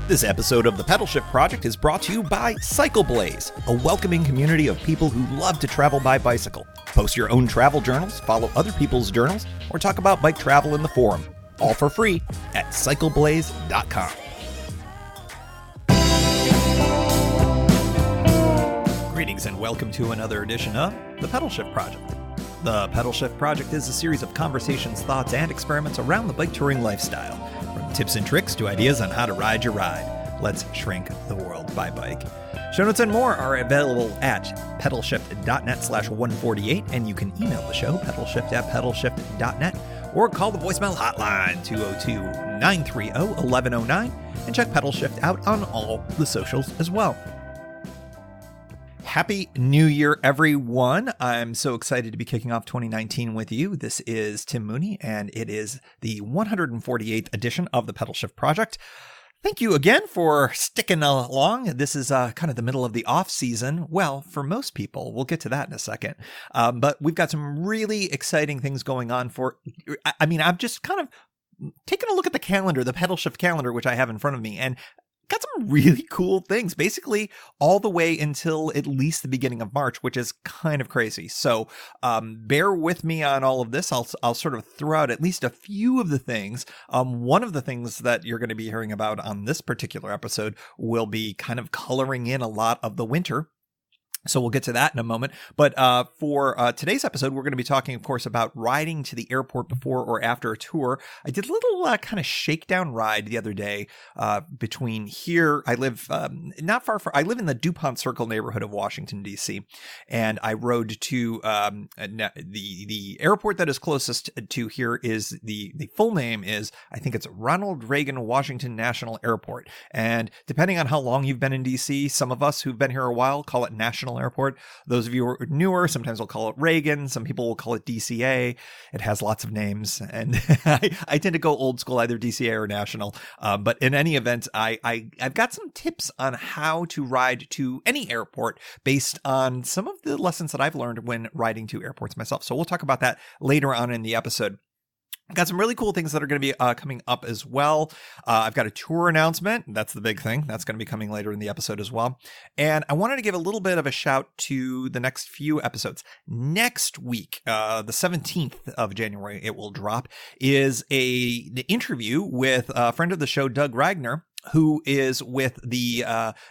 This episode of the Pedalshift Project is brought to you by Cycle Blaze, a welcoming community of people who love to travel by bicycle. Post your own travel journals, follow other people's journals, or talk about bike travel in the forum. All for free at cycleblaze.com. Greetings and welcome to another edition of the Pedalshift Project. The Pedalshift Project is a series of conversations, thoughts, and experiments around the bike touring lifestyle. From tips and tricks to ideas on how to ride your ride. Let's shrink the world by bike. Show notes and more are available at pedalshift.net/148, and you can email the show, pedalshift@pedalshift.net, or call the voicemail hotline, 202-930-1109, and check Pedalshift out on all the socials as well. Happy New Year, everyone. I'm so excited to be kicking off 2019 with you. This is Tim Mooney, and it is the 148th edition of the Pedalshift Project. Thank you again for sticking along. This is kind of the middle of the off season. Well, for most people, we'll get to that in a second. But we've got some really exciting things going on I've just kind of taken a look at the calendar, the Pedalshift calendar, which I have in front of me, and got some really cool things, basically all the way until at least the beginning of March, which is kind of crazy. So bear with me on all of this. I'll sort of throw out at least a few of the things. One of the things that you're going to be hearing about on this particular episode will be kind of coloring in a lot of the winter. So we'll get to that in a moment. But for today's episode, we're going to be talking, of course, about riding to the airport before or after a tour. I did a little kind of shakedown ride the other day between here. I live not far from, I live in the DuPont Circle neighborhood of Washington, D.C. And I rode to the airport that is closest to here is the full name is, I think it's Ronald Reagan Washington National Airport. And depending on how long you've been in D.C., some of us who've been here a while call it National Airport. Those of you who are newer, sometimes we'll call it Reagan. Some people will call it DCA. It has lots of names, and I tend to go old school, either DCA or National. But in any event, I've got some tips on how to ride to any airport based on some of the lessons that I've learned when riding to airports myself. So we'll talk about that later on in the episode. I've got some really cool things that are going to be coming up as well. I've got a tour announcement. That's the big thing. That's going to be coming later in the episode as well. And I wanted to give a little bit of a shout to the next few episodes. Next week, the 17th of January, it will drop, is an interview with a friend of the show, Doug Ragnar, who is with the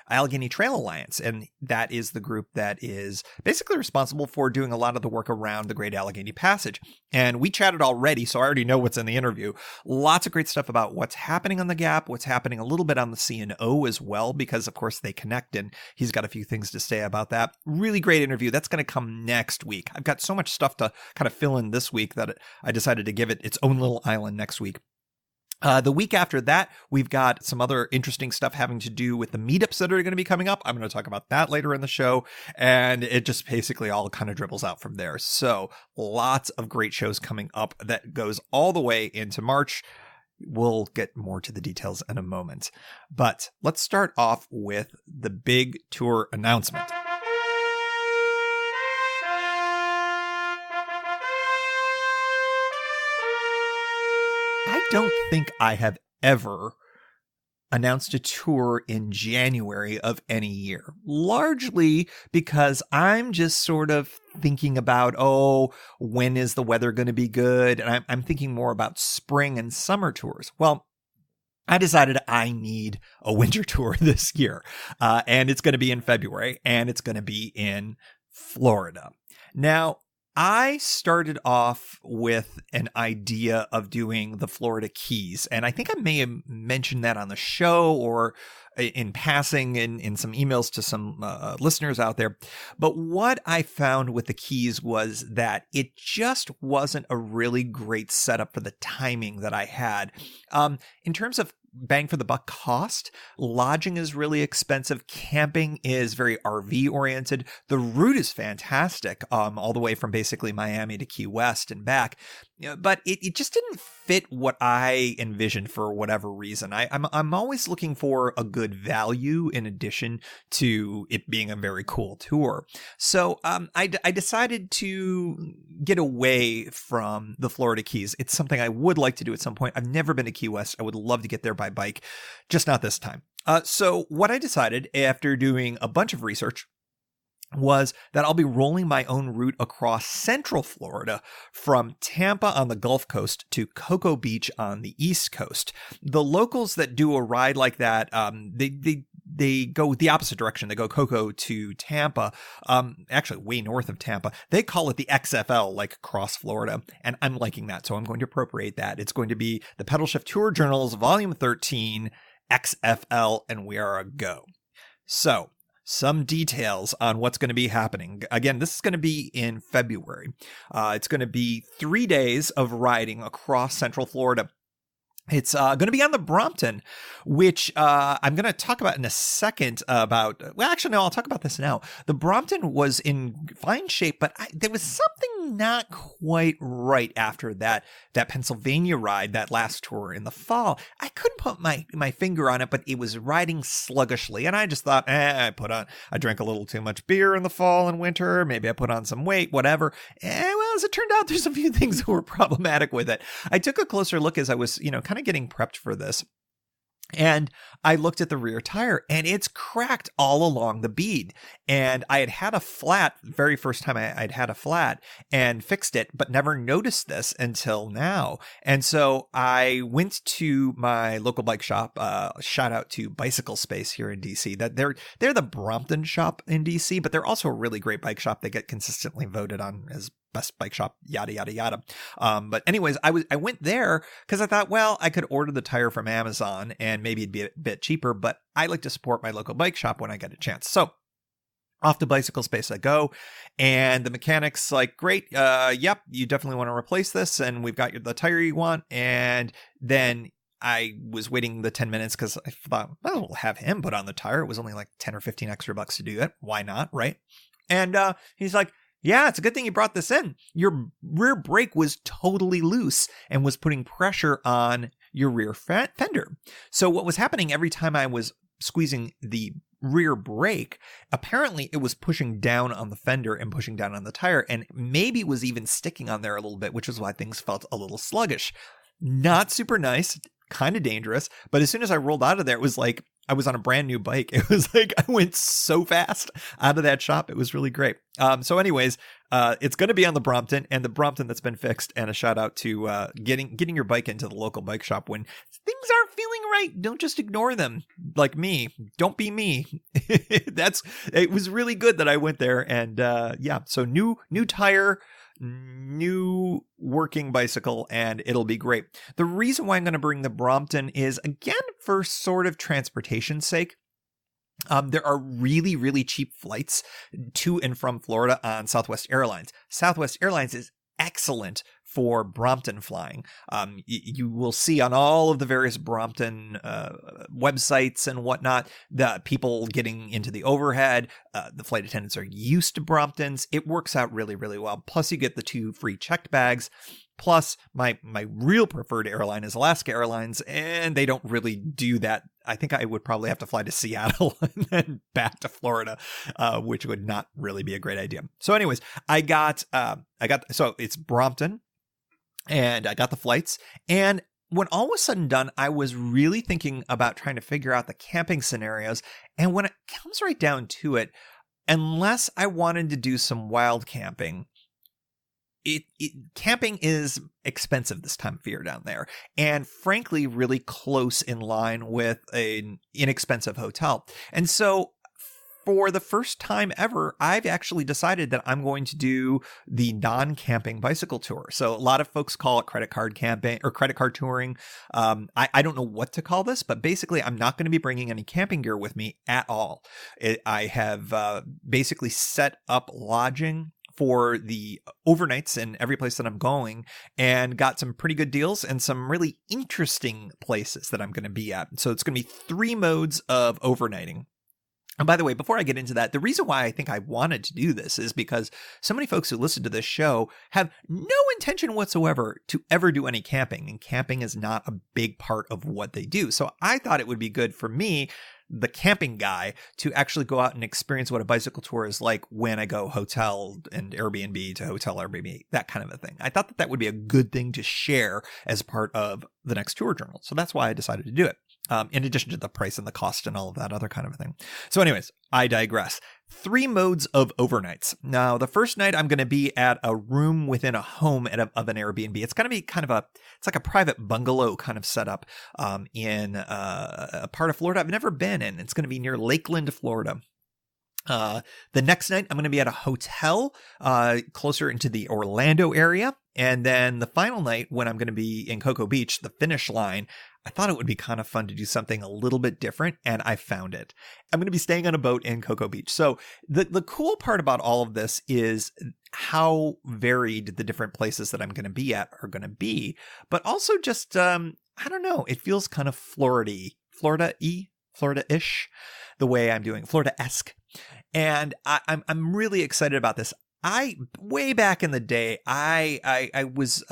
Allegheny Trail Alliance. And that is the group that is basically responsible for doing a lot of the work around the Great Allegheny Passage. And we chatted already, so I already know what's in the interview. Lots of great stuff about what's happening on the Gap, what's happening a little bit on the C&O as well, because of course they connect, and he's got a few things to say about that. Really great interview. That's going to come next week. I've got so much stuff to kind of fill in this week that I decided to give it its own little island next week. The week after that, we've got some other interesting stuff having to do with the meetups that are going to be coming up. I'm going to talk about that later in the show, and it just basically all kind of dribbles out from there. So lots of great shows coming up that goes all the way into March. We'll get more to the details in a moment. But let's start off with the big tour announcement. I don't think I have ever announced a tour in January of any year, largely because I'm just sort of thinking about, when is the weather going to be good? And I'm thinking more about spring and summer tours. Well, I decided I need a winter tour this year, and it's going to be in February, and it's going to be in Florida. Now, I started off with an idea of doing the Florida Keys, and I think I may have mentioned that on the show or in passing in some emails to some listeners out there. But what I found with the Keys was that it just wasn't a really great setup for the timing that I had. In terms of bang for the buck cost, lodging is really expensive. Camping is very RV oriented. The route is fantastic, all the way from basically Miami to Key West and back. But it just didn't fit what I envisioned for whatever reason. I'm always looking for a good value in addition to it being a very cool tour. So I decided to get away from the Florida Keys. It's something I would like to do at some point. I've never been to Key West. I would love to get there by bike, just not this time. So what I decided after doing a bunch of research was that I'll be rolling my own route across central Florida from Tampa on the Gulf Coast to Cocoa Beach on the East Coast. The locals that do a ride like that, they go the opposite direction. They go Cocoa to Tampa, actually way north of Tampa. They call it the XFL, like across Florida, and I'm liking that, so I'm going to appropriate that. It's going to be the Pedalshift Tour Journals, Volume 13, XFL, and we are a go. So, some details on what's going to be happening. Again, this is going to be in February. It's going to be 3 days of riding across Central Florida. It's going to be on the Brompton, which I'm going to talk about in a second about, well, actually, no, I'll talk about this now. The Brompton was in fine shape, but there was something not quite right after that Pennsylvania ride, that last tour in the fall. I couldn't put my finger on it, but it was riding sluggishly. And I just thought, I drank a little too much beer in the fall and winter. Maybe I put on some weight, whatever. Well, as it turned out, there's a few things that were problematic with it. I took a closer look as I was, kind of getting prepped for this. And I looked at the rear tire and it's cracked all along the bead. And I had a flat, very first time I'd had a flat and fixed it, but never noticed this until now. And so I went to my local bike shop, shout out to Bicycle Space here in DC. That they're the Brompton shop in DC, but they're also a really great bike shop. They get consistently voted on as best bike shop, yada, yada, yada. But anyways, I went there because I thought, well, I could order the tire from Amazon and maybe it'd be a bit cheaper, but I like to support my local bike shop when I get a chance. So off to Bicycle Space I go, and the mechanic's like, great, yep, you definitely want to replace this, and we've got the tire you want. And then I was waiting the 10 minutes because I thought, well, we'll have him put on the tire. It was only like 10 or 15 extra bucks to do it. Why not, right? And he's like, yeah, it's a good thing you brought this in. Your rear brake was totally loose and was putting pressure on your rear fender. So what was happening every time I was squeezing the rear brake, apparently it was pushing down on the fender and pushing down on the tire, and maybe it was even sticking on there a little bit, which is why things felt a little sluggish. Not super nice, kind of dangerous, but as soon as I rolled out of there, it was like I was on a brand new bike. It was like I went so fast out of that shop. It was really great. So anyways, it's going to be on the Brompton, and the Brompton that's been fixed, and a shout out to getting your bike into the local bike shop when things aren't feeling right. Don't just ignore them like me. Don't be me. It was really good that I went there, and yeah, so new tire, new working bicycle, and it'll be great. The reason why I'm going to bring the Brompton is, again, for sort of transportation's sake. There are really, really cheap flights to and from Florida on Southwest Airlines. Southwest Airlines is excellent for Brompton flying. You will see on all of the various Brompton websites and whatnot, the people getting into the overhead. The flight attendants are used to Bromptons. It works out really, really well. Plus, you get the 2 free checked bags. Plus, my real preferred airline is Alaska Airlines, and they don't really do that. I think I would probably have to fly to Seattle and then back to Florida, which would not really be a great idea. So anyways, so it's Brompton, and I got the flights. And when all was said and done, I was really thinking about trying to figure out the camping scenarios. And when it comes right down to it, unless I wanted to do some wild camping, camping is expensive this time of year down there, and frankly, really close in line with an inexpensive hotel. And so for the first time ever, I've actually decided that I'm going to do the non-camping bicycle tour. So a lot of folks call it credit card camping or credit card touring. I don't know what to call this, but basically I'm not going to be bringing any camping gear with me at all. I have basically set up lodging for the overnights in every place that I'm going, and got some pretty good deals and some really interesting places that I'm going to be at. So it's going to be 3 modes of overnighting. And by the way, before I get into that, the reason why I think I wanted to do this is because so many folks who listen to this show have no intention whatsoever to ever do any camping, and camping is not a big part of what they do. So I thought it would be good for me, the camping guy, to actually go out and experience what a bicycle tour is like when I go hotel and Airbnb to hotel Airbnb, that kind of a thing. I thought that would be a good thing to share as part of the next tour journal. So that's why I decided to do it. in addition to the price and the cost and all of that other kind of thing. So anyways, I digress. 3 modes of overnights. Now, the first night I'm going to be at a room within a home of an Airbnb. It's going to be it's like a private bungalow kind of setup in a part of Florida I've never been in. It's going to be near Lakeland, Florida. The next night I'm going to be at a hotel closer into the Orlando area. And then the final night when I'm going to be in Cocoa Beach, the finish line, I thought it would be kind of fun to do something a little bit different, and I found it. I'm going to be staying on a boat in Cocoa Beach. So the cool part about all of this is how varied the different places that I'm going to be at are going to be, but also just, I don't know, it feels kind of Florida-ish, the way I'm doing, Florida-esque. And I'm really excited about this. Way back in the day, I was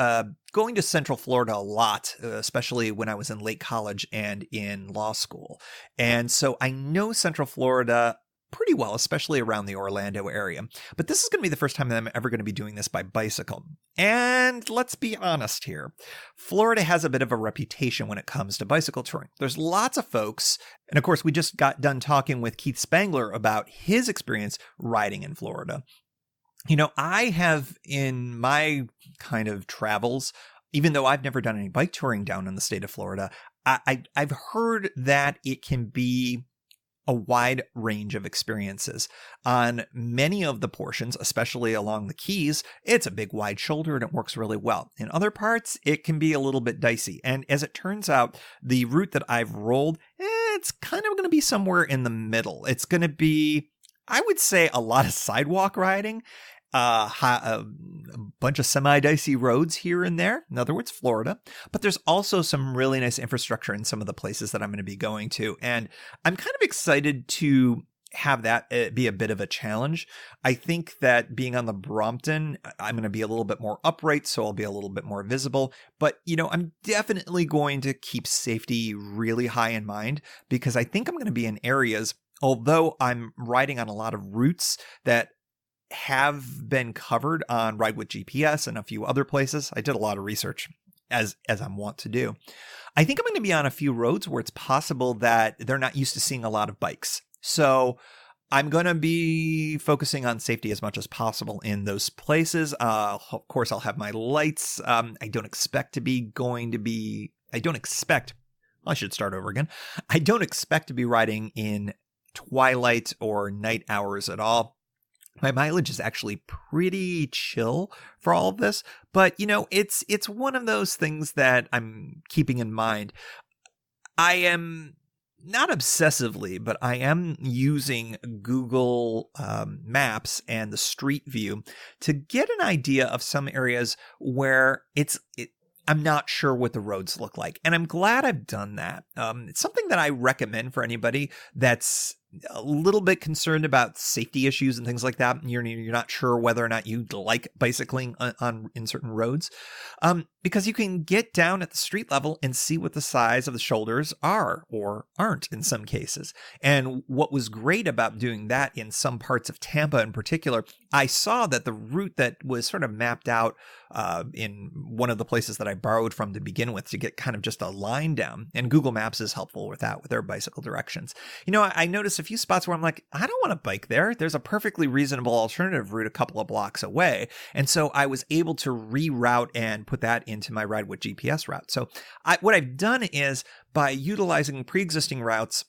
going to Central Florida a lot, especially when I was in late college and in law school. And so I know Central Florida pretty well, especially around the Orlando area. But this is going to be the first time that I'm ever going to be doing this by bicycle. And let's be honest here. Florida has a bit of a reputation when it comes to bicycle touring. There's lots of folks. And of course, we just got done talking with Keith Spangler about his experience riding in Florida. You know, I have in my kind of travels, even though I've never done any bike touring down in the state of Florida, I've heard that it can be a wide range of experiences. On many of the portions, especially along the Keys, it's a big wide shoulder and it works really well. In other parts, it can be a little bit dicey. And as it turns out, the route that I've rolled, it's kind of going to be somewhere in the middle. It's going to be, I would say, a lot of sidewalk riding, a bunch of semi-dicey roads here and there. In other words, Florida. But there's also some really nice infrastructure in some of the places that I'm going to be going to. And I'm kind of excited to have that be a bit of a challenge. I think that being on the Brompton, I'm going to be a little bit more upright, so I'll be a little bit more visible. But, you know, I'm definitely going to keep safety really high in mind, because I think I'm going to be in areas, although I'm riding on a lot of routes that have been covered on Ride with GPS and a few other places. I did a lot of research, as I'm wont to do. I think I'm going to be on a few roads where it's possible that they're not used to seeing a lot of bikes. So I'm going to be focusing on safety as much as possible in those places. Of course, I'll have my lights. I don't expect to be riding in twilight or night hours at all. My mileage is actually pretty chill for all of this, but you know, it's one of those things that I'm keeping in mind. I am not obsessively, but I am using Google Maps and the Street View to get an idea of some areas where I'm not sure what the roads look like. And I'm glad I've done that. It's something that I recommend for anybody that's a little bit concerned about safety issues and things like that. You're not sure whether or not you like bicycling in certain roads, because you can get down at the street level and see what the size of the shoulders are or aren't in some cases. And what was great about doing that in some parts of Tampa in particular, I saw that the route that was sort of mapped out in one of the places that I borrowed from to begin with to get kind of just a line down, and Google Maps is helpful with that, with their bicycle directions. You know, I noticed a few spots where I'm like, I don't want to bike there. There's a perfectly reasonable alternative route a couple of blocks away. And so I was able to reroute and put that into my Ride with GPS route. So what I've done is, by utilizing pre-existing routes,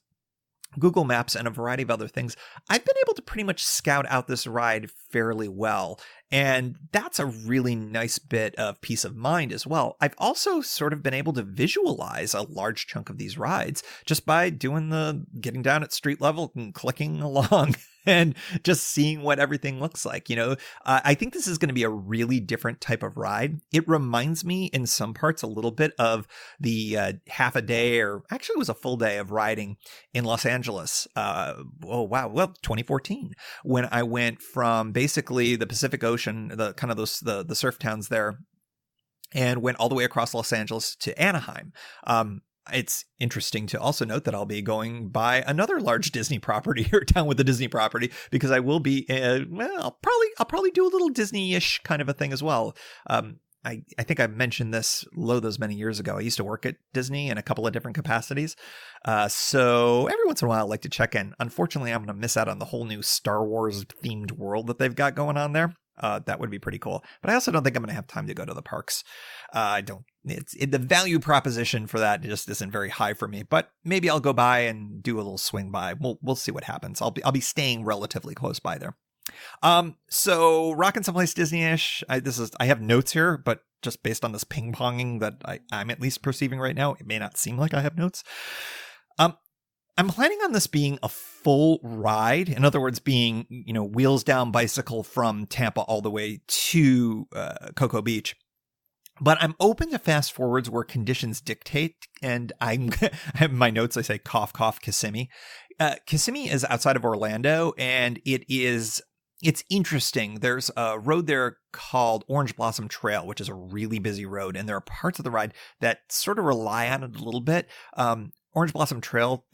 Google Maps, and a variety of other things, I've been able to pretty much scout out this ride fairly well. And that's a really nice bit of peace of mind as well. I've also sort of been able to visualize a large chunk of these rides just by getting down at street level and clicking along and just seeing what everything looks like. You know, I think this is going to be a really different type of ride. It reminds me in some parts a little bit of the half a day, or actually it was a full day of riding in Los Angeles. 2014, when I went from basically the Pacific Ocean, the surf towns there, and went all the way across Los Angeles to Anaheim. It's interesting to also note that I'll be going by another large Disney property, or town with a Disney property, because I will be, I'll probably do a little Disney-ish kind of a thing as well. I think I mentioned this those many years ago. I used to work at Disney in a couple of different capacities. So every once in a while I like to check in. Unfortunately, I'm going to miss out on the whole new Star Wars themed world that they've got going on there. That would be pretty cool. But I also don't think I'm going to have time to go to the parks. The value proposition for that just isn't very high for me, but maybe I'll go by and do a little swing by. We'll see what happens. I'll be staying relatively close by there. So rocking someplace Disney-ish. I have notes here, but just based on this ping-ponging that I'm at least perceiving right now, it may not seem like I have notes. I'm planning on this being a full ride. In other words, being, wheels down bicycle from Tampa all the way to Cocoa Beach. But I'm open to fast forwards where conditions dictate. And I have in my notes, I say cough, cough, Kissimmee. Kissimmee is outside of Orlando, and it's interesting. There's a road there called Orange Blossom Trail, which is a really busy road. And there are parts of the ride that sort of rely on it a little bit. Orange Blossom Trail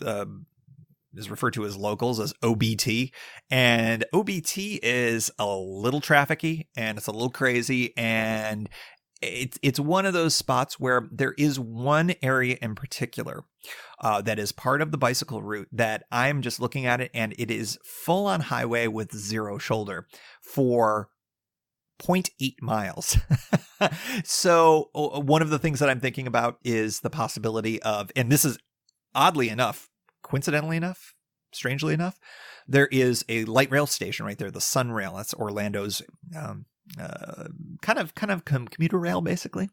is referred to as locals as OBT, and OBT is a little trafficy and it's a little crazy, and it's one of those spots where there is one area in particular that is part of the bicycle route that I'm just looking at it, and it is full on highway with zero shoulder for 0.8 miles. So one of the things that I'm thinking about is the possibility of, and this is oddly enough, coincidentally enough, strangely enough, there is a light rail station right there, the Sun Rail. That's Orlando's kind of commuter rail, basically.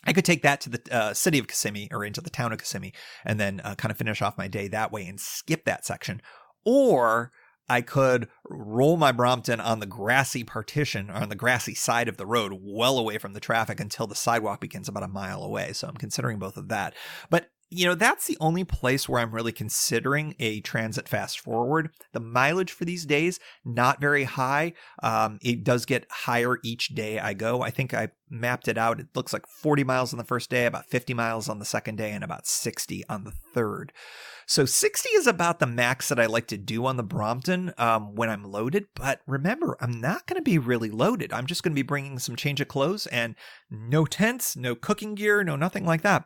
I could take that to the city of Kissimmee, or into the town of Kissimmee, and then kind of finish off my day that way and skip that section. Or I could roll my Brompton on the grassy partition, or on the grassy side of the road, well away from the traffic until the sidewalk begins about a mile away. So I'm considering both of that. But that's the only place where I'm really considering a transit fast forward. The mileage for these days, not very high. It does get higher each day I go. I think I mapped it out. It looks like 40 miles on the first day, about 50 miles on the second day, and about 60 on the third. So 60 is about the max that I like to do on the Brompton when I'm loaded. But remember, I'm not going to be really loaded. I'm just going to be bringing some change of clothes and no tents, no cooking gear, no nothing like that.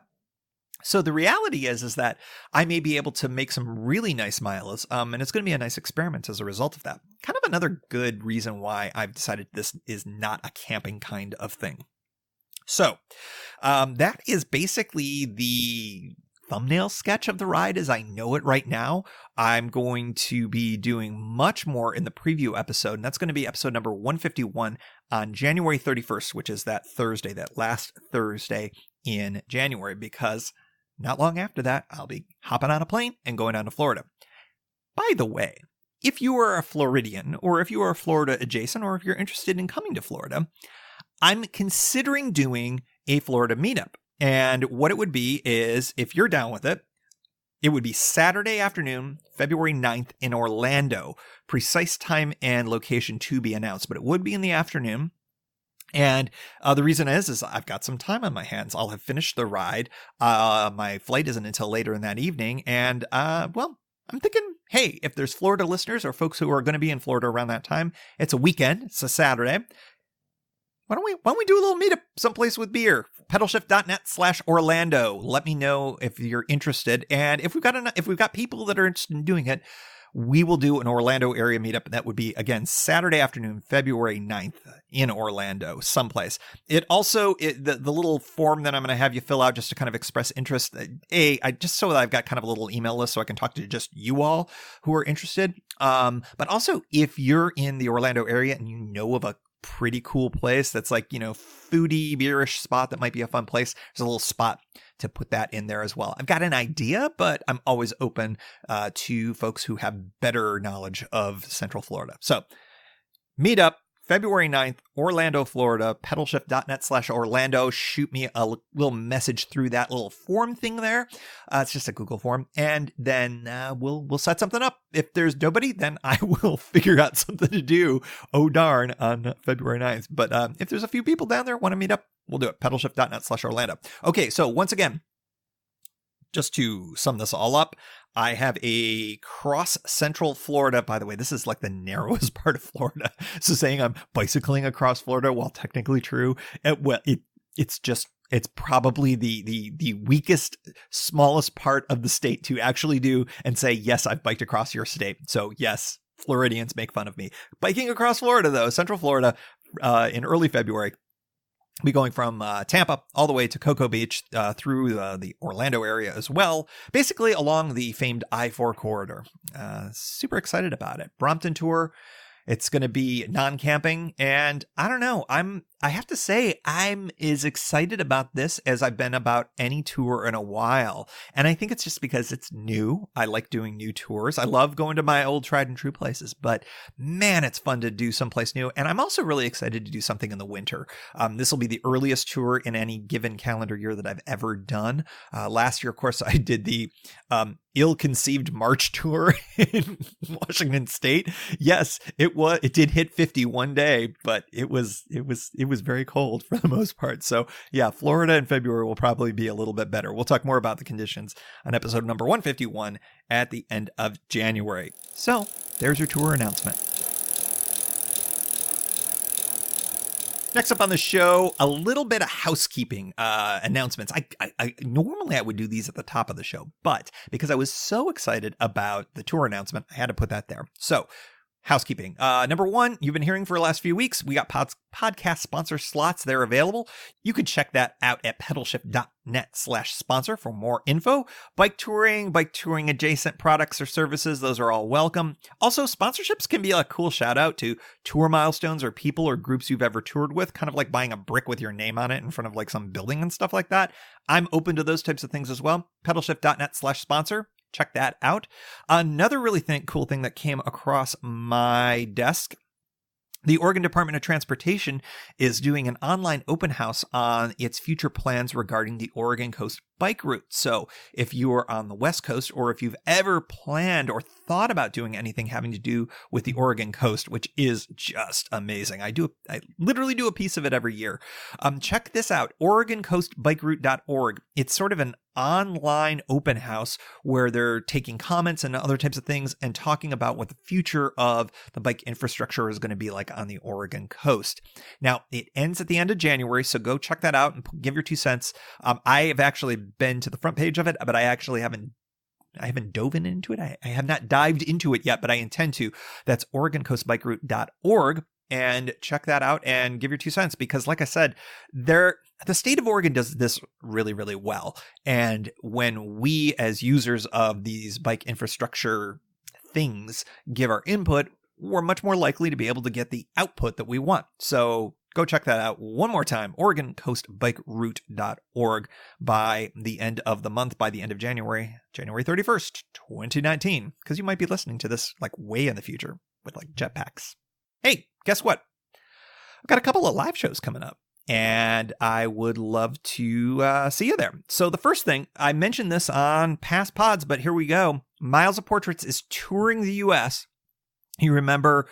So the reality is that I may be able to make some really nice miles, and it's going to be a nice experiment as a result of that. Kind of another good reason why I've decided this is not a camping kind of thing. So that is basically the thumbnail sketch of the ride as I know it right now. I'm going to be doing much more in the preview episode, and that's going to be episode number 151 on January 31st, which is that Thursday, that last Thursday in January, because not long after that, I'll be hopping on a plane and going down to Florida. By the way, if you are a Floridian, or if you are Florida adjacent, or if you're interested in coming to Florida, I'm considering doing a Florida meetup. And what it would be is, if you're down with it, it would be Saturday afternoon, February 9th in Orlando. Precise time and location to be announced, but it would be in the afternoon. And the reason is I've got some time on my hands. I'll have finished the ride. My flight isn't until later in that evening. And, I'm thinking, hey, if there's Florida listeners or folks who are going to be in Florida around that time, it's a weekend. It's a Saturday. Why don't we do a little meetup someplace with beer? Pedalshift.net/Orlando. Let me know if you're interested. And if we've got people that are interested in doing it, we will do an Orlando area meetup. That would be, again, Saturday afternoon, February 9th in Orlando, someplace. It also, the little form that I'm going to have you fill out just to kind of express interest, just so that I've got kind of a little email list so I can talk to just you all who are interested. But also, if you're in the Orlando area and you know of a pretty cool place that's like, foodie, beerish spot that might be a fun place, there's a little spot to put that in there as well. I've got an idea, but I'm always open to folks who have better knowledge of Central Florida. So meetup February 9th, Orlando, Florida, pedalshift.net/Orlando. Shoot me a little message through that little form thing there. It's just a Google form. And then we'll set something up. If there's nobody, then I will figure out something to do. Oh, darn, on February 9th. But if there's a few people down there want to meet up, we'll do it. Pedalshift.net/Orlando. Okay, so once again, just to sum this all up, I have a cross Central Florida. By the way, this is like the narrowest part of Florida. So saying I'm bicycling across Florida, while technically true, it's probably the weakest, smallest part of the state to actually do and say, yes, I've biked across your state. So yes, Floridians make fun of me. Biking across Florida, though, Central Florida, in early February. Be going from Tampa all the way to Cocoa Beach through the Orlando area as well, basically along the famed I-4 corridor. Super excited about it. Brompton tour. It's going to be non-camping, and I don't know. I have to say I'm as excited about this as I've been about any tour in a while. And I think it's just because it's new. I like doing new tours. I love going to my old tried and true places, but man, it's fun to do someplace new. And I'm also really excited to do something in the winter. This will be the earliest tour in any given calendar year that I've ever done. Last year, of course, I did the ill-conceived March tour in Washington State. Yes, it did hit 50 one day, but it was very cold for the most part. So yeah, Florida in February will probably be a little bit better. We'll talk more about the conditions on episode number 151 at the end of January. So there's your tour announcement. Next up on the show, a little bit of housekeeping announcements. I normally I would do these at the top of the show, but because I was so excited about the tour announcement, I had to put that there. So housekeeping. Number one, you've been hearing for the last few weeks. We got podcast sponsor slots. They're available. You can check that out at pedalshift.net/sponsor for more info. Bike touring adjacent products or services, those are all welcome. Also, sponsorships can be a cool shout out to tour milestones or people or groups you've ever toured with, kind of like buying a brick with your name on it in front of like some building and stuff like that. I'm open to those types of things as well. Pedalshift.net/sponsor. Check that out. Another really cool thing that came across my desk. The Oregon Department of Transportation is doing an online open house on its future plans regarding the Oregon Coast bike route. So if you are on the West Coast, or if you've ever planned or thought about doing anything having to do with the Oregon coast, which is just amazing. I literally do a piece of it every year. Check this out, OregonCoastBikeRoute.org. It's sort of an online open house where they're taking comments and other types of things and talking about what the future of the bike infrastructure is going to be like on the Oregon coast. Now, it ends at the end of January, so go check that out and give your 2 cents. I have actually been to the front page of it, but I haven't dove into it. I have not dived into it yet, but I intend to. That's OregonCoastBikeRoute.org. And check that out and give your 2 cents, because like I said, the state of Oregon does this really, really well. And when we as users of these bike infrastructure things give our input, we're much more likely to be able to get the output that we want. So go check that out one more time, OregonCoastBikeRoute.org by the end of the month, by the end of January 31st, 2019, because you might be listening to this like way in the future with like jetpacks. Hey, guess what? I've got a couple of live shows coming up, and I would love to see you there. So the first thing, I mentioned this on past pods, but here we go. Miles of Portraits is touring the U.S. You remember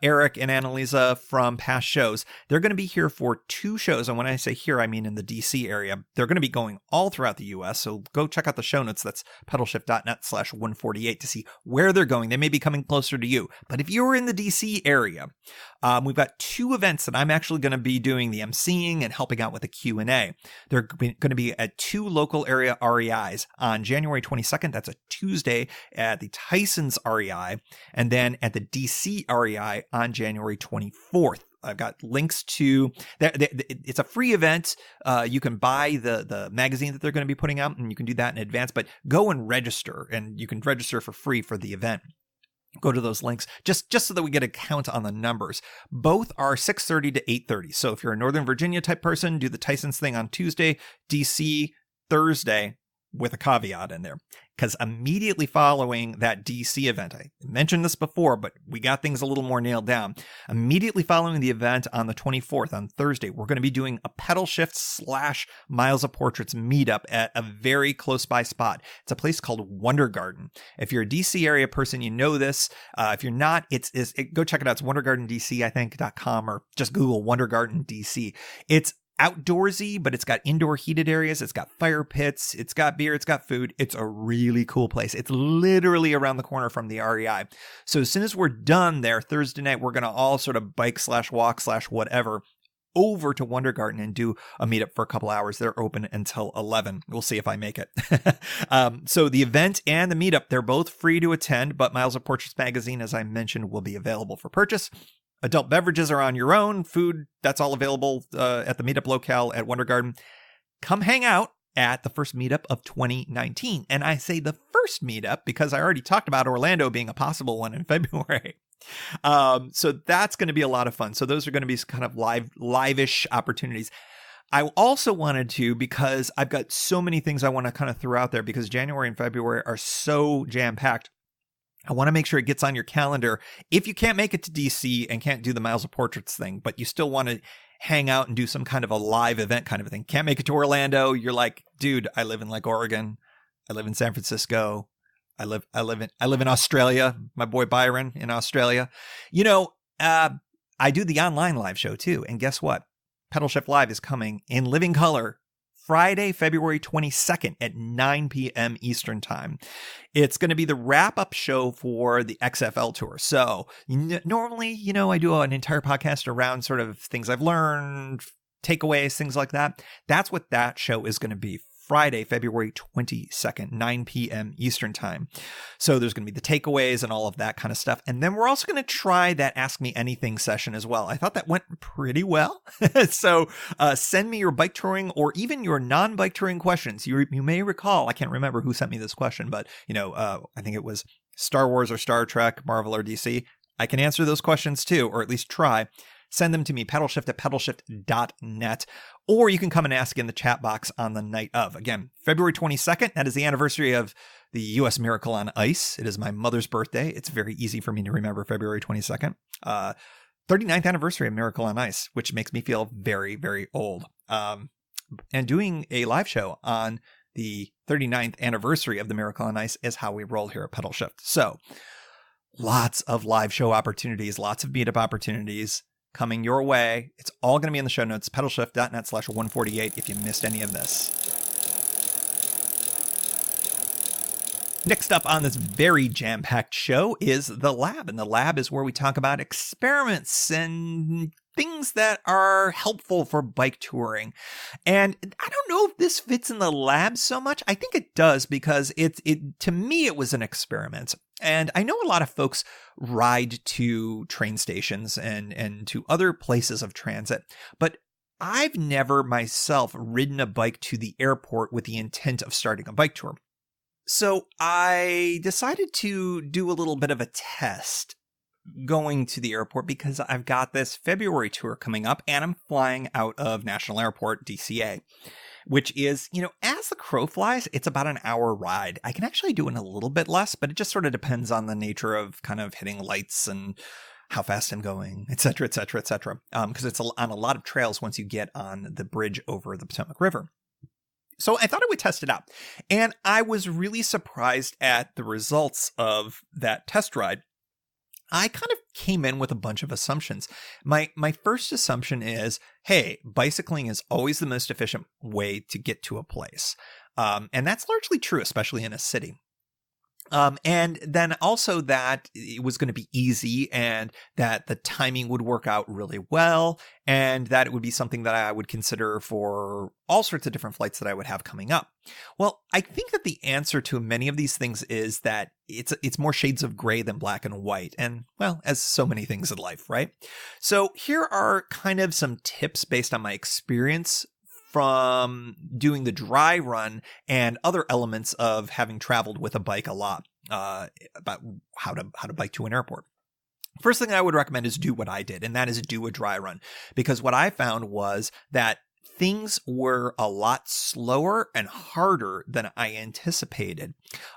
Eric and Annalisa from past shows. They're going to be here for 2 shows. And when I say here, I mean in the DC area. They're going to be going all throughout the U.S. So go check out the show notes. That's pedalshift.net/148 to see where they're going. They may be coming closer to you. But if you're in the DC area, we've got 2 events that I'm actually going to be doing the emceeing and helping out with the Q&A. They're going to be at 2 local area REIs on January 22nd. That's a Tuesday at the Tyson's REI. And then at the DC REI on January 24th. I've got links to that. It's a free event. You can buy the magazine that they're going to be putting out, and you can do that in advance, but go and register, and you can register for free for the event. Go to those links just so that we get a count on the numbers. Both are 6:30 to 8:30. So if you're a Northern Virginia type person, do the Tyson's thing on Tuesday, DC Thursday, with a caveat in there. Because immediately following that DC event, I mentioned this before, but we got things a little more nailed down. Immediately following the event on the 24th, on Thursday, we're going to be doing a Pedalshift/Miles of Portraits meetup at a very close by spot. It's a place called Wonder Garden. If you're a DC area person, you know this. If you're not, go check it out. It's wondergardendc.com, or just Google Wonder Garden DC. It's outdoorsy, but it's got indoor heated areas. It's got fire pits. It's got beer. It's got food. It's a really cool place. It's literally around the corner from the REI. So as soon as we're done there Thursday night, we're going to all sort of bike/walk/whatever over to Wondergarten and do a meetup for a couple hours. They're open until 11. We'll see if I make it. So the event and the meetup, they're both free to attend, but Miles of Portraits magazine, as I mentioned, will be available for purchase. Adult beverages are on your own. Food, that's all available at the meetup locale at Wondergarten. Come hang out at the first meetup of 2019. And I say the first meetup because I already talked about Orlando being a possible one in February. So that's going to be a lot of fun. So those are going to be kind of live-ish opportunities. I also wanted to, because I've got so many things I want to kind of throw out there, because January and February are so jam-packed. I want to make sure it gets on your calendar. If you can't make it to DC and can't do the Miles of Portraits thing, but you still want to hang out and do some kind of a live event kind of a thing. Can't make it to Orlando. You're like, dude, I live in like Oregon. I live in San Francisco. I live in Australia. My boy Barron in Australia. I do the online live show too. And guess what? Pedalshift Live is coming in living color Friday, February 22nd at 9 p.m. Eastern Time. It's going to be the wrap-up show for the XFL tour. So normally, I do an entire podcast around sort of things I've learned, takeaways, things like that. That's what that show is going to be. Friday, February 22nd, 9 p.m. Eastern Time. So there's going to be the takeaways and all of that kind of stuff. And then we're also going to try that Ask Me Anything session as well. I thought that went pretty well. So send me your bike touring or even your non-bike touring questions. You may recall, I can't remember who sent me this question, but I think it was Star Wars or Star Trek, Marvel or DC. I can answer those questions too, or at least try. Send them to me, pedalshift@pedalshift.net, or you can come and ask in the chat box on the night of. Again, February 22nd, that is the anniversary of the U.S. Miracle on Ice. It is my mother's birthday. It's very easy for me to remember February 22nd. 39th anniversary of Miracle on Ice, which makes me feel very, very old. And doing a live show on the 39th anniversary of the Miracle on Ice is how we roll here at Pedalshift. So lots of live show opportunities, lots of meetup opportunities coming your way. It's all going to be in the show notes, pedalshift.net/148 if you missed any of this. Next up on this very jam-packed show is the lab. And the lab is where we talk about experiments and things that are helpful for bike touring. And I don't know if this fits in the lab so much. I think it does, because to me, it was an experiment. And I know a lot of folks ride to train stations and to other places of transit, but I've never myself ridden a bike to the airport with the intent of starting a bike tour. So I decided to do a little bit of a test going to the airport, because I've got this February tour coming up and I'm flying out of National Airport, DCA, which is, as the crow flies, it's about an hour ride. I can actually do it in a little bit less, but it just sort of depends on the nature of kind of hitting lights and how fast I'm going, et cetera, et cetera, et cetera. Because it's on a lot of trails once you get on the bridge over the Potomac River. So I thought I would test it out. And I was really surprised at the results of that test ride. I kind of came in with a bunch of assumptions. My first assumption is, hey, bicycling is always the most efficient way to get to a place. And that's largely true, especially in a city. And then also that it was going to be easy and that the timing would work out really well and that it would be something that I would consider for all sorts of different flights that I would have coming up. Well, I think that the answer to many of these things is that it's more shades of gray than black and white. And well, as so many things in life, right? So here are kind of some tips based on my experience from doing the dry run and other elements of having traveled with a bike a lot, about how to bike to an airport. First thing I would recommend is do what I did, and that is do a dry run, because what I found was that things were a lot slower and harder than I anticipated.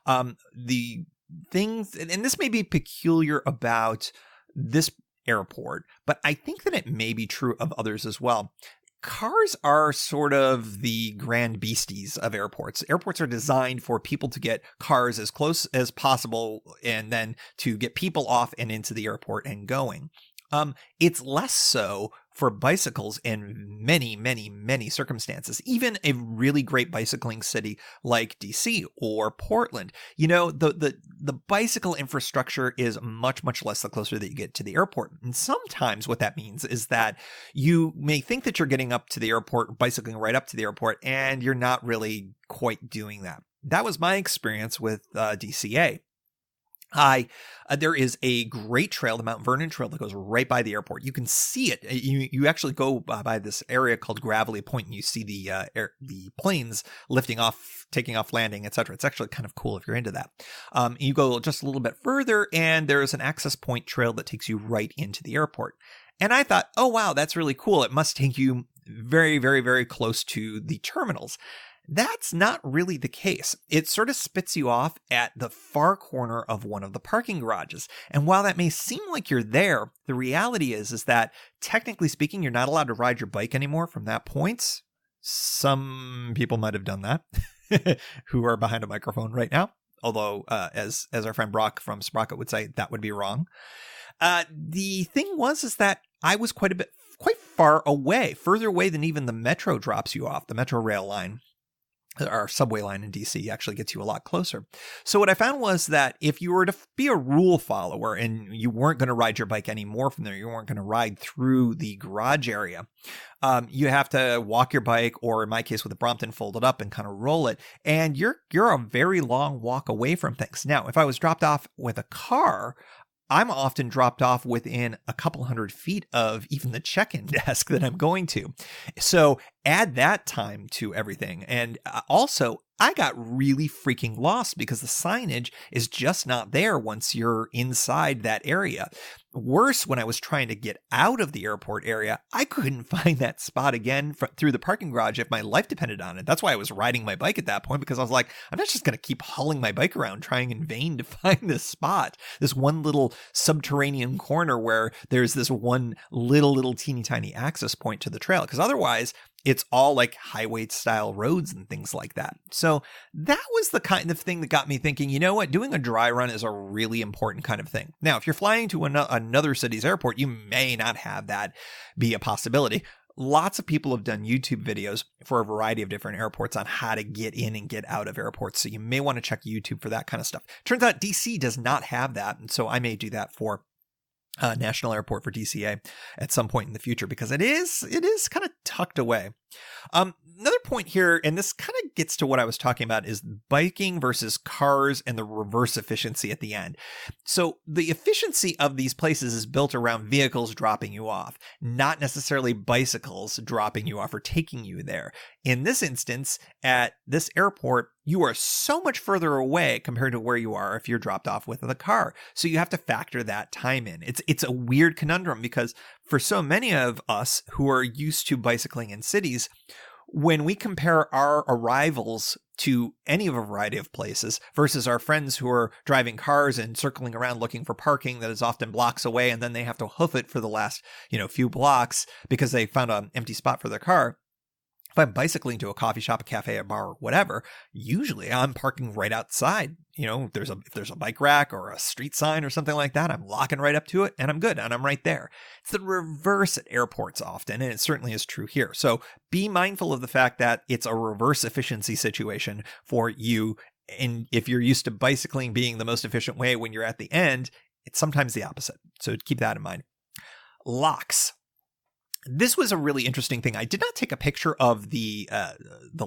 The things, and this may be peculiar about this airport, but I think that it may be true of others as well. Cars are sort of the grand beasties of airports. Airports are designed for people to get cars as close as possible and then to get people off and into the airport and going. It's less so for bicycles in many, many, many circumstances. Even a really great bicycling city like DC or Portland, the bicycle infrastructure is much, much less the closer that you get to the airport. And sometimes what that means is that you may think that you're getting up to the airport, bicycling right up to the airport, and you're not really quite doing that. That was my experience with DCA. There is a great trail, the Mount Vernon Trail, that goes right by the airport. You can see it. You actually go by this area called Gravelly Point, and you see the planes lifting off, taking off, landing, etc. It's actually kind of cool if you're into that. You go just a little bit further, and there's an access point trail that takes you right into the airport. And I thought, oh wow, that's really cool. It must take you very, very, very close to the terminals. That's not really the case. It sort of spits you off at the far corner of one of the parking garages. And while that may seem like you're there, the reality is that technically speaking, you're not allowed to ride your bike anymore from that point. Some people might have done that who are behind a microphone right now. Although, as our friend Brock from Sprocket would say, that would be wrong. The thing is that I was quite far away, further away than even the metro drops you off, the metro rail line. Our subway line in DC actually gets you a lot closer. So what I found was that if you were to be a rule follower and you weren't going to ride your bike anymore from there, you weren't going to ride through the garage area, you have to walk your bike, or in my case with the Brompton, fold it up and kind of roll it. And you're a very long walk away from things. Now, if I was dropped off with a car, I'm often dropped off within a couple hundred feet of even the check-in desk that I'm going to. So add that time to everything. And also, I got really freaking lost because the signage is just not there once you're inside that area. Worse, when I was trying to get out of the airport area, I couldn't find that spot again through the parking garage if my life depended on it. That's why I was riding my bike at that point, because I was like, I'm not just going to keep hauling my bike around trying in vain to find this spot, this one little subterranean corner where there's this one little teeny tiny access point to the trail, because otherwise it's all like highway style roads and things like that. So that was the kind of thing that got me thinking, you know what, doing a dry run is a really important kind of thing. Now, if you're flying to another city's airport, you may not have that be a possibility. Lots of people have done YouTube videos for a variety of different airports on how to get in and get out of airports. So you may want to check YouTube for that kind of stuff. Turns out DC does not have that. And so I may do that for National Airport for DCA at some point in the future, because it is kind of tucked away. Another point here, and this kind of gets to what I was talking about, is biking versus cars and the reverse efficiency at the end. So the efficiency of these places is built around vehicles dropping you off, not necessarily bicycles dropping you off or taking you there. In this instance, at this airport, you are so much further away compared to where you are if you're dropped off with the car. So you have to factor that time in. It's a weird conundrum, because for so many of us who are used to bicycling in cities, when we compare our arrivals to any of a variety of places versus our friends who are driving cars and circling around looking for parking that is often blocks away, and then they have to hoof it for the last, few blocks because they found an empty spot for their car. If I'm bicycling to a coffee shop, a cafe, a bar, or whatever, usually I'm parking right outside. If there's a bike rack or a street sign or something like that, I'm locking right up to it and I'm good and I'm right there. It's the reverse at airports often, and it certainly is true here. So be mindful of the fact that it's a reverse efficiency situation for you. And if you're used to bicycling being the most efficient way when you're at the end, it's sometimes the opposite. So keep that in mind. Locks. This was a really interesting thing. I did not take a picture of the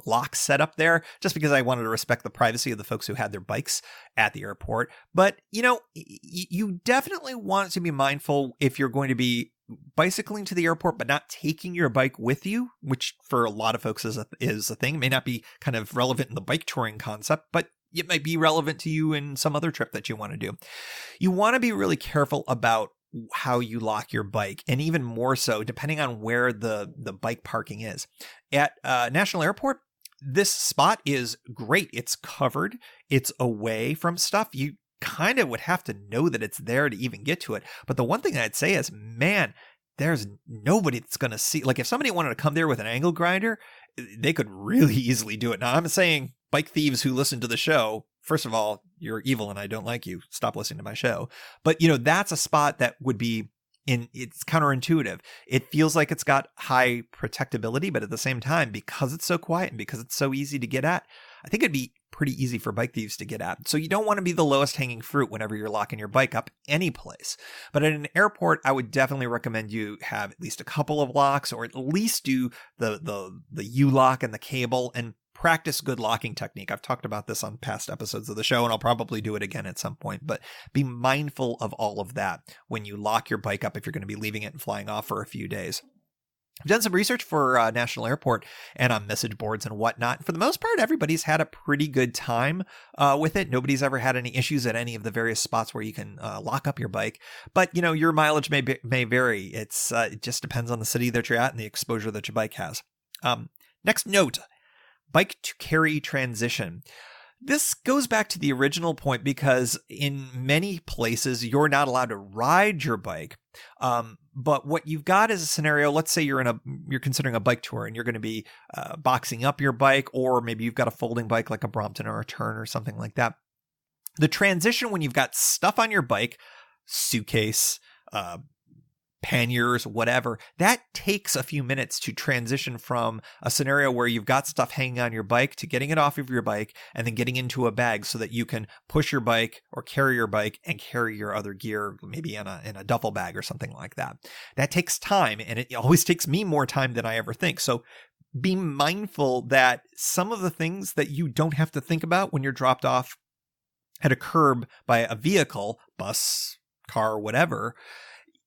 lock setup there, just because I wanted to respect the privacy of the folks who had their bikes at the airport. But, you definitely want to be mindful if you're going to be bicycling to the airport, but not taking your bike with you, which for a lot of folks is a thing. It may not be kind of relevant in the bike touring concept, but it might be relevant to you in some other trip that you want to do. You want to be really careful about how you lock your bike, and even more so depending on where the bike parking is. At National Airport, this spot is great. It's covered. It's away from stuff. You kind of would have to know that it's there to even get to it. But the one thing I'd say is, man, there's nobody that's going to see. Like, if somebody wanted to come there with an angle grinder, they could really easily do it. Now, I'm saying bike thieves who listen to the show, first of all, you're evil and I don't like you. Stop listening to my show. But, that's a spot that would be it's counterintuitive. It feels like it's got high protectability, but at the same time, because it's so quiet and because it's so easy to get at, I think it'd be pretty easy for bike thieves to get at. So you don't want to be the lowest hanging fruit whenever you're locking your bike up any place. But at an airport, I would definitely recommend you have at least a couple of locks, or at least do the U-lock and the cable, and practice good locking technique. I've talked about this on past episodes of the show, and I'll probably do it again at some point, but be mindful of all of that when you lock your bike up if you're going to be leaving it and flying off for a few days. I've done some research for National Airport and on message boards and whatnot. For the most part, everybody's had a pretty good time with it. Nobody's ever had any issues at any of the various spots where you can lock up your bike. But, your mileage may vary. It just depends on the city that you're at and the exposure that your bike has. Next note. Bike to carry transition. This goes back to the original point because in many places you're not allowed to ride your bike. But what you've got is a scenario. Let's say you're considering a bike tour and you're going to be boxing up your bike, or maybe you've got a folding bike like a Brompton or a Turn or something like that. The transition when you've got stuff on your bike, suitcase, panniers, whatever, that takes a few minutes to transition from a scenario where you've got stuff hanging on your bike to getting it off of your bike and then getting into a bag so that you can push your bike or carry your bike and carry your other gear, maybe in a duffel bag or something like that. That takes time, and it always takes me more time than I ever think. So be mindful that some of the things that you don't have to think about when you're dropped off at a curb by a vehicle, bus, car, whatever,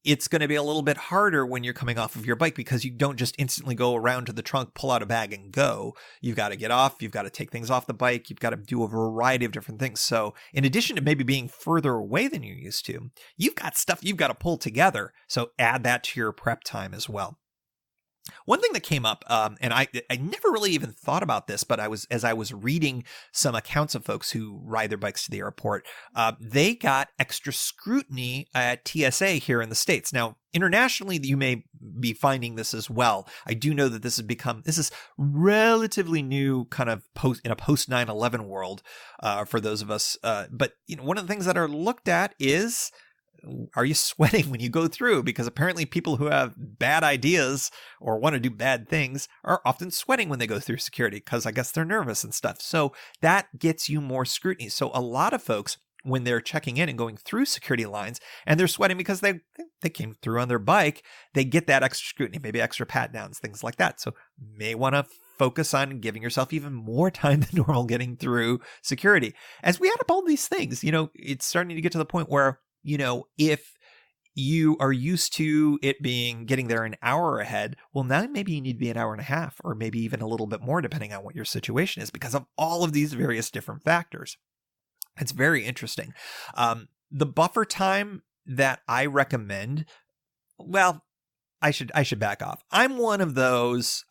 it's going to be a little bit harder when you're coming off of your bike because you don't just instantly go around to the trunk, pull out a bag and go. You've got to get off. You've got to take things off the bike. You've got to do a variety of different things. So in addition to maybe being further away than you're used to, you've got stuff you've got to pull together. So add that to your prep time as well. One thing that came up, and I never really even thought about this, but as I was reading some accounts of folks who ride their bikes to the airport, they got extra scrutiny at TSA here in the States. Now, internationally, you may be finding this as well. I do know that this is relatively new, kind of in a post 9/11 world for those of us. But one of the things that are looked at is, are you sweating when you go through? Because apparently people who have bad ideas or want to do bad things are often sweating when they go through security because I guess they're nervous and stuff. So that gets you more scrutiny. So a lot of folks, when they're checking in and going through security lines and they're sweating because they came through on their bike, they get that extra scrutiny, maybe extra pat downs, things like that. So may want to focus on giving yourself even more time than normal getting through security. As we add up all these things, it's starting to get to the point where, if you are used to it getting there an hour ahead, well, now maybe you need to be an hour and a half, or maybe even a little bit more, depending on what your situation is, because of all of these various different factors. It's very interesting. The buffer time that I recommend, well, I should back off. I'm one of those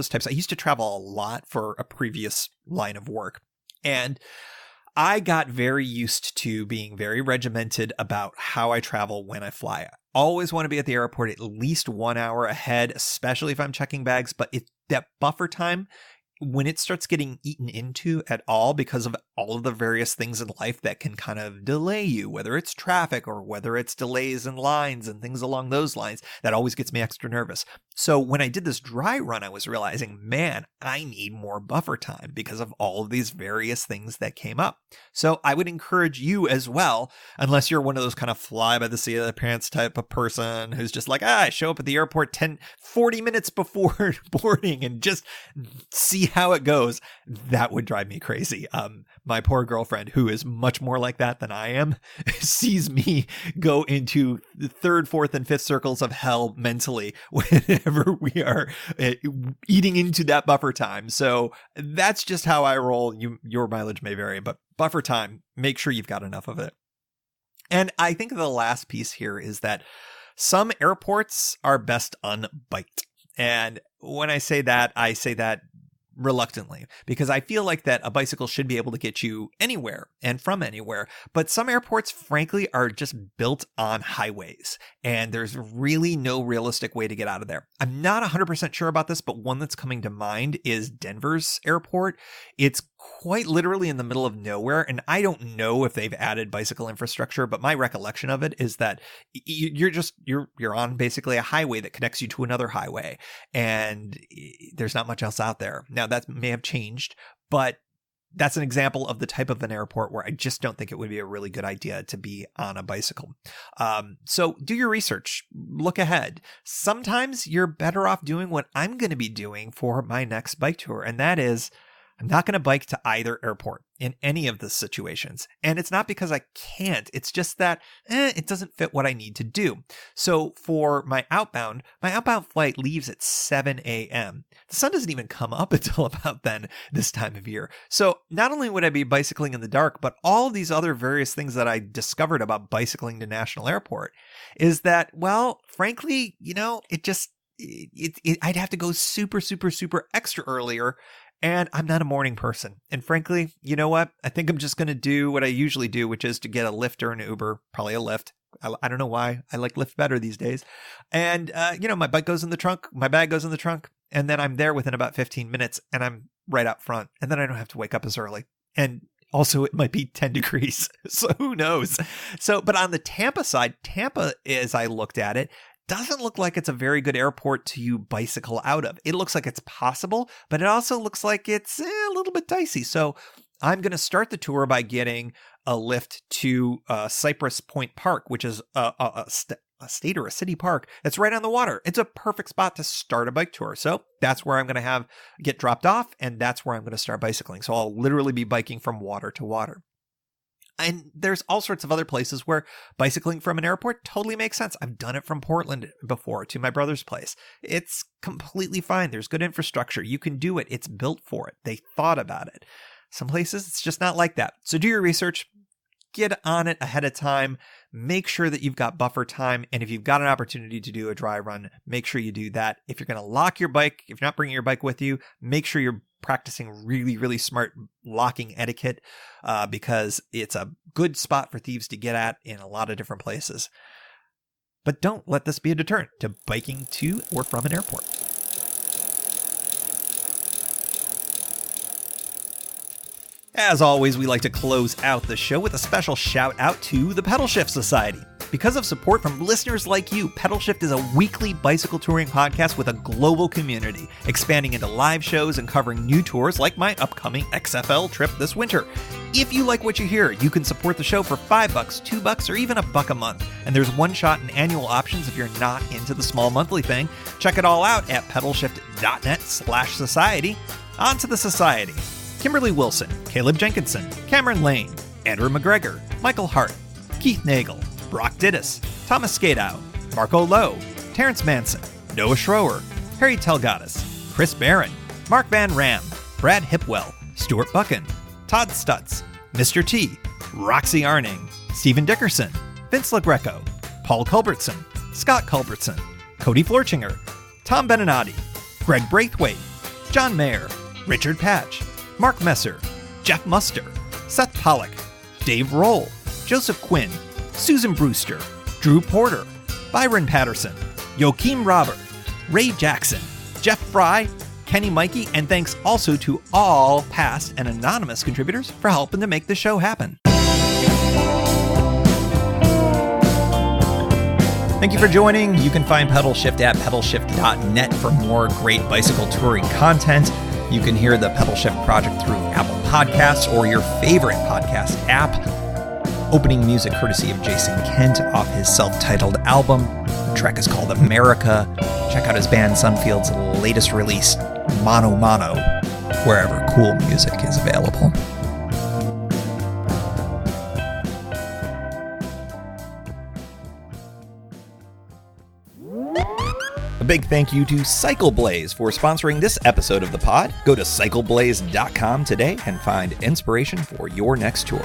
types. I used to travel a lot for a previous line of work, and I got very used to being very regimented about how I travel when I fly. I always want to be at the airport at least 1 hour ahead, especially if I'm checking bags. But that buffer time, when it starts getting eaten into at all because of all of the various things in life that can kind of delay you, whether it's traffic or whether it's delays in lines and things along those lines, that always gets me extra nervous. So when I did this dry run, I was realizing, man, I need more buffer time because of all of these various things that came up. So I would encourage you as well, unless you're one of those kind of fly by the seat of the pants type of person who's just like, I show up at the airport 40 minutes before boarding and just see how it goes. That would drive me crazy. My poor girlfriend, who is much more like that than I am, sees me go into the third, fourth, and fifth circles of hell mentally whenever we are eating into that buffer time. So that's just how I roll. Your mileage may vary, but buffer time, make sure you've got enough of it. And I think the last piece here is that some airports are best unbiked. And when I say that reluctantly, because I feel like that a bicycle should be able to get you anywhere and from anywhere. But some airports, frankly, are just built on highways, and there's really no realistic way to get out of there. I'm not 100% sure about this, but one that's coming to mind is Denver's airport. It's quite literally in the middle of nowhere. And I don't know if they've added bicycle infrastructure, but my recollection of it is that you're on basically a highway that connects you to another highway. And there's not much else out there. Now that may have changed, but that's an example of the type of an airport where I just don't think it would be a really good idea to be on a bicycle. So do your research, look ahead. Sometimes you're better off doing what I'm going to be doing for my next bike tour. And that is, I'm not going to bike to either airport in any of the situations. And it's not because I can't. It's just that it doesn't fit what I need to do. So for my outbound flight leaves at 7 a.m. The sun doesn't even come up until about then this time of year. So not only would I be bicycling in the dark, but all of these other various things that I discovered about bicycling to National Airport is that, well, frankly, I'd have to go super, super, super extra earlier. And I'm not a morning person. And frankly, you know what? I think I'm just going to do what I usually do, which is to get a Lyft or an Uber, probably a Lyft. I don't know why. I like Lyft better these days. And, my bike goes in the trunk, my bag goes in the trunk, and then I'm there within about 15 minutes and I'm right out front. And then I don't have to wake up as early. And also it might be 10 degrees. So who knows? But on the Tampa side, Tampa, as I looked at it, doesn't look like it's a very good airport to bicycle out of. It looks like it's possible, but it also looks like it's a little bit dicey. So I'm going to start the tour by getting a lift to Cypress Point Park, which is a state or a city park that's right on the water. It's a perfect spot to start a bike tour. So that's where I'm going to get dropped off, and that's where I'm going to start bicycling. So I'll literally be biking from water to water. And there's all sorts of other places where bicycling from an airport totally makes sense. I've done it from Portland before to my brother's place. It's completely fine. There's good infrastructure. You can do it. It's built for it. They thought about it. Some places it's just not like that. So do your research. Get on it ahead of time. Make sure that you've got buffer time. And if you've got an opportunity to do a dry run, make sure you do that. If you're going to lock your bike, if you're not bringing your bike with you, make sure you're practicing really, really smart locking etiquette because it's a good spot for thieves to get at in a lot of different places. But don't let this be a deterrent to biking to or from an airport. As always, we like to close out the show with a special shout out to the Pedalshift Society. Because of support from listeners like you, Pedalshift is a weekly bicycle touring podcast with a global community, expanding into live shows and covering new tours like my upcoming XFL trip this winter. If you like what you hear, you can support the show for $5, $2, or even $1 a month. And there's one-shot and annual options if you're not into the small monthly thing. Check it all out at pedalshift.net/society. On to the society. Kimberly Wilson, Caleb Jenkinson, Cameron Lien, Andrew MacGregor, Michael Hart, Keith Nagel, Brock Dittus, Thomas Skadow, Marco Lowe, Terrance Manson, Noah Schroer, Harry Telgadas, Chris Barron, Mark Van Raam, Brad Hipwell, Stuart Buchan, Todd Stutz, Mr. T, Roxy Arning, Stephen Dickerson, Vince LoGreco, Paul Culbertson, Scott Culbertson, Cody Floerchinger, Tom Benenati, Greg Braithwaite, John Mayer, Richard Patch, Mark Messer, Jeff Muster, Seth Pollock, Dave Roll, Joseph Quinn, Susan Brewster, Drew Porter, Byron Patterson, Joachim Robert, Ray Jackson, Jeff Fry, Kenny Mikey, and thanks also to all past and anonymous contributors for helping to make the show happen. Thank you for joining. You can find Pedalshift at pedalshift.net for more great bicycle touring content. You can hear the Pedalshift project through Apple Podcasts or your favorite podcast app. Opening music courtesy of Jason Kent off his self-titled album. The track is called America. Check out his band Sunfield's latest release, Mono Mono, wherever cool music is available. A big thank you to CycleBlaze for sponsoring this episode of the pod. Go to cycleblaze.com today and find inspiration for your next tour.